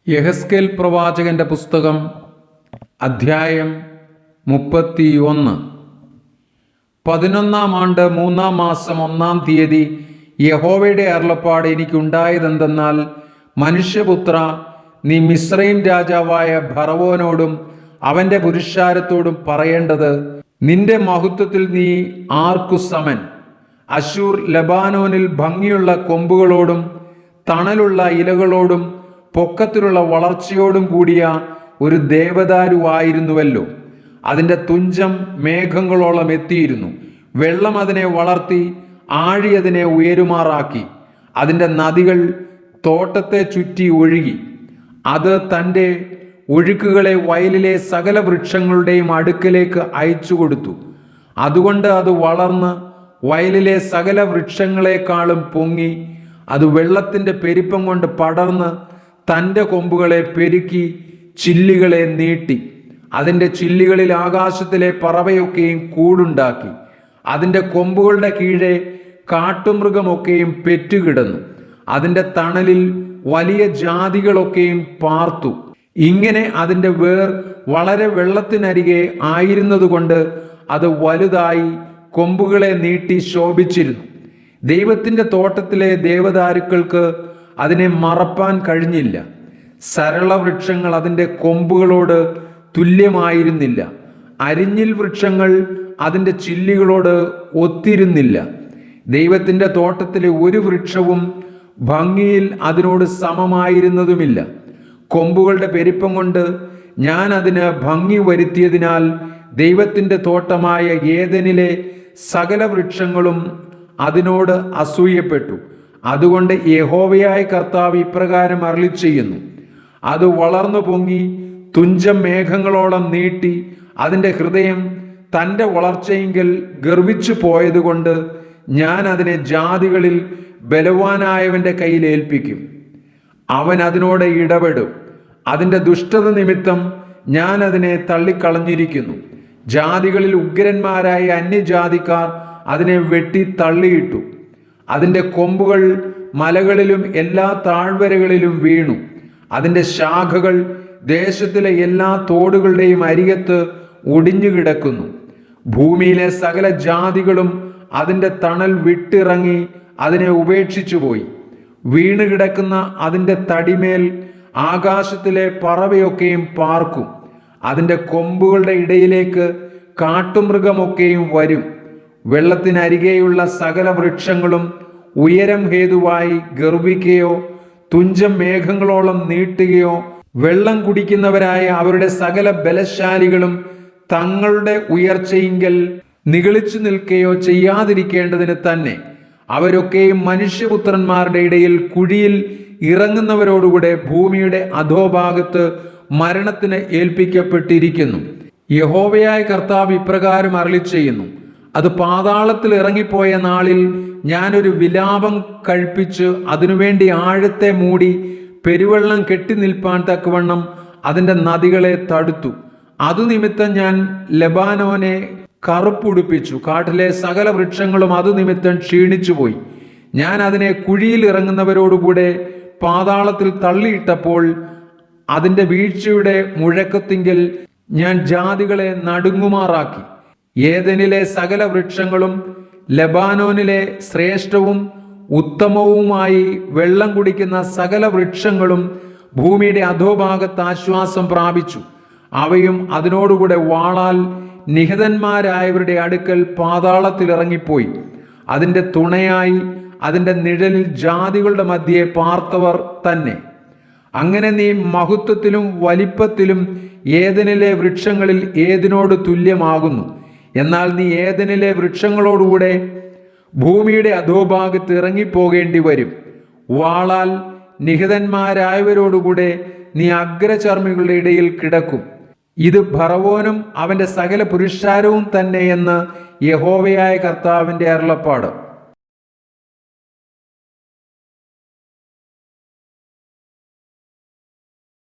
യെഹെസ്കേൽ പ്രവാചകന്റെ പുസ്തകം അധ്യായം 31. 11-ാം ആണ്ട് 3-ാം മാസം 1-ാം തീയതി യഹോവയുടെ അരുളപ്പാട് എനിക്കുണ്ടായതെന്തെന്നാൽ, മനുഷ്യപുത്ര, നീ മിസ്രയീം രാജാവായ ഫറവോനോടും അവന്റെ പുരുഷാരത്തോടും പറയേണ്ടത്, നിന്റെ മഹത്വത്തിൽ നീ ആർക്കു സമൻ? അശൂർ ലബാനോനിൽ ഭംഗിയുള്ള കൊമ്പുകളോടും തണലുള്ള ഇലകളോടും പൊക്കത്തിലുള്ള വളർച്ചയോടും കൂടിയ ഒരു ദേവദാരുവായിരുന്നുവല്ലോ. അതിൻ്റെ തുഞ്ചം മേഘങ്ങളോളം എത്തിയിരുന്നു. വെള്ളം അതിനെ വളർത്തി, ആഴി അതിനെ ഉയരുമാറാക്കി. അതിൻ്റെ നദികൾ തോട്ടത്തെ ചുറ്റി ഒഴുകി. അത് തൻ്റെ ഒഴുക്കുകളെ വയലിലെ സകല വൃക്ഷങ്ങളുടെയും അടുക്കലേക്ക് അയച്ചു കൊടുത്തു. അതുകൊണ്ട് അത് വളർന്ന് വയലിലെ സകല വൃക്ഷങ്ങളെക്കാളും പൊങ്ങി. അത് വെള്ളത്തിൻ്റെ പെരുപ്പം കൊണ്ട് പടർന്ന് തൻ്റെ കൊമ്പുകളെ പെരുക്കി ചില്ലികളെ നീട്ടി. അതിൻ്റെ ചില്ലികളിൽ ആകാശത്തിലെ പറവയൊക്കെയും കൂടുണ്ടാക്കി. അതിൻ്റെ കൊമ്പുകളുടെ കീഴെ കാട്ടുമൃഗമൊക്കെയും പെറ്റുകിടന്നു. അതിൻ്റെ തണലിൽ വലിയ ജാതികളൊക്കെയും പാർത്തു. ഇങ്ങനെ അതിൻ്റെ വേർ വളരെ വെള്ളത്തിനരികെ ആയിരുന്നതുകൊണ്ട് അത് വലുതായി കൊമ്പുകളെ നീട്ടി ശോഭിച്ചിരുന്നു. ദൈവത്തിൻ്റെ തോട്ടത്തിലെ ദേവദാരുക്കൾക്ക് അതിനെ മറപ്പാൻ കഴിഞ്ഞില്ല. സരള വൃക്ഷങ്ങൾ അതിൻ്റെ കൊമ്പുകളോട് തുല്യമായിരുന്നില്ല. അരിഞ്ഞിൽ വൃക്ഷങ്ങൾ അതിൻ്റെ ചില്ലികളോട് ഒത്തിരുന്നില്ല. ദൈവത്തിൻ്റെ തോട്ടത്തിലെ ഒരു വൃക്ഷവും ഭംഗിയിൽ അതിനോട് സമമായിരുന്നതുമില്ല. കൊമ്പുകളുടെ പെരുപ്പം കൊണ്ട് ഞാൻ അതിന് ഭംഗി വരുത്തിയതിനാൽ ദൈവത്തിൻ്റെ തോട്ടമായ ഏദനിലെ സകല വൃക്ഷങ്ങളും അതിനോട് അസൂയപ്പെട്ടു. അതുകൊണ്ട് യഹോവയായ കർത്താവ് ഇപ്രകാരം അരുളിച്ചെയ്യുന്നു, അത് വളർന്നു പൊങ്ങി തുഞ്ചം മേഘങ്ങളോളം നീട്ടി അതിൻ്റെ ഹൃദയം തൻ്റെ വളർച്ചയെങ്കിൽ ഗർവിച്ചു പോയതുകൊണ്ട് ഞാൻ അതിനെ ജാതികളിൽ ബലവാനായവൻ്റെ കയ്യിൽ ഏൽപ്പിക്കും. അവൻ അതിനോട് ഇടപെടും. അതിൻ്റെ ദുഷ്ടത നിമിത്തം ഞാൻ അതിനെ തള്ളിക്കളഞ്ഞിരിക്കുന്നു. ജാതികളിൽ ഉഗ്രന്മാരായ അന്യജാതിക്കാർ അതിനെ വെട്ടി തള്ളിയിട്ടു. അതിൻ്റെ കൊമ്പുകൾ മലകളിലും എല്ലാ താഴ്വരകളിലും വീണു. അതിൻ്റെ ശാഖകൾ ദേശത്തിലെ എല്ലാ തോടുകളുടെയും അരികത്ത് ഒടിഞ്ഞു കിടക്കുന്നു. ഭൂമിയിലെ സകല ജാതികളും അതിൻ്റെ തണൽ വിട്ടിറങ്ങി അതിനെ ഉപേക്ഷിച്ചു പോയി. വീണ് കിടക്കുന്ന അതിൻ്റെ തടിമേൽ ആകാശത്തിലെ പറവയൊക്കെയും പാർക്കും. അതിൻ്റെ കൊമ്പുകളുടെ ഇടയിലേക്ക് കാട്ടുമൃഗമൊക്കെയും വരും. വെള്ളത്തിനരികെയുള്ള സകല വൃക്ഷങ്ങളും ഉയരം ഹേതുവായി ഗർവിക്കുകയോ തുഞ്ചം മേഘങ്ങളോളം നീട്ടുകയോ വെള്ളം കുടിക്കുന്നവരായ അവരുടെ സകല ബലശാലികളും തങ്ങളുടെ ഉയർച്ചയിങ്കൽ നിഗളിച്ചു നിൽക്കുകയോ ചെയ്യാതിരിക്കേണ്ടതിന് തന്നെ അവരൊക്കെയും മനുഷ്യപുത്രന്മാരുടെ ഇടയിൽ കുഴിയിൽ ഇറങ്ങുന്നവരോടുകൂടെ ഭൂമിയുടെ അധോഭാഗത്ത് മരണത്തിന് ഏൽപ്പിക്കപ്പെട്ടിരിക്കുന്നു. യഹോവയായ കർത്താവ് ഇപ്രകാരം അരുളിച്ചെയ്യുന്നു, അത് പാതാളത്തിൽ ഇറങ്ങിപ്പോയ നാളിൽ ഞാനൊരു വിലാപം കഴിപ്പിച്ച് അതിനുവേണ്ടി ആഴത്തെ മൂടി പെരുവെള്ളം കെട്ടി നിൽപ്പാൻ തക്കവണ്ണം അതിൻ്റെ നദികളെ തടുത്തു. അതുനിമിത്തം ഞാൻ ലബാനോനെ കറുപ്പുടുപ്പിച്ചു. കാട്ടിലെ സകല വൃക്ഷങ്ങളും അതുനിമിത്തം ക്ഷീണിച്ചുപോയി. ഞാൻ അതിനെ കുഴിയിൽ ഇറങ്ങുന്നവരോടുകൂടെ പാതാളത്തിൽ തള്ളിയിട്ടപ്പോൾ അതിൻ്റെ വീഴ്ചയുടെ മുഴക്കത്തിങ്കൽ ഞാൻ ജാതികളെ നടുങ്ങുമാറാക്കി. ഏദനിലെ സകല വൃക്ഷങ്ങളും ലബാനോനിലെ ശ്രേഷ്ഠവും ഉത്തമവുമായി വെള്ളം കുടിക്കുന്ന സകല വൃക്ഷങ്ങളും ഭൂമിയുടെ അധോഭാഗത്ത് ആശ്വാസം പ്രാപിച്ചു. അവയും അതിനോടുകൂടെ വാളാൽ നിഹതന്മാരായവരുടെ അടുക്കൽ പാതാളത്തിൽ ഇറങ്ങിപ്പോയി. അതിൻ്റെ തുണയായി അതിൻ്റെ നിഴലിൽ ജാതികളുടെ മധ്യേ പാർത്തവർ തന്നെ. അങ്ങനെ നീ മഹത്വത്തിലും വലിപ്പത്തിലും ഏദനിലെ വൃക്ഷങ്ങളിൽ ഏതിനോട് തുല്യമാകുന്നു. എന്നാൽ നീ ഏദനിലെ വൃക്ഷങ്ങളോടുകൂടെ ഭൂമിയുടെ അധോഭാഗത്ത് ഇറങ്ങിപ്പോകേണ്ടി വരും. വാളാൽ നിഹതന്മാരായവരോടുകൂടെ നീ അഗ്രചർമ്മികളുടെ ഇടയിൽ കിടക്കും. ഇത് ഫറവോനും അവൻ്റെ സകല പുരുഷാരവും തന്നെ എന്ന് യഹോവയായ കർത്താവിൻ്റെ അരുളപ്പാട്.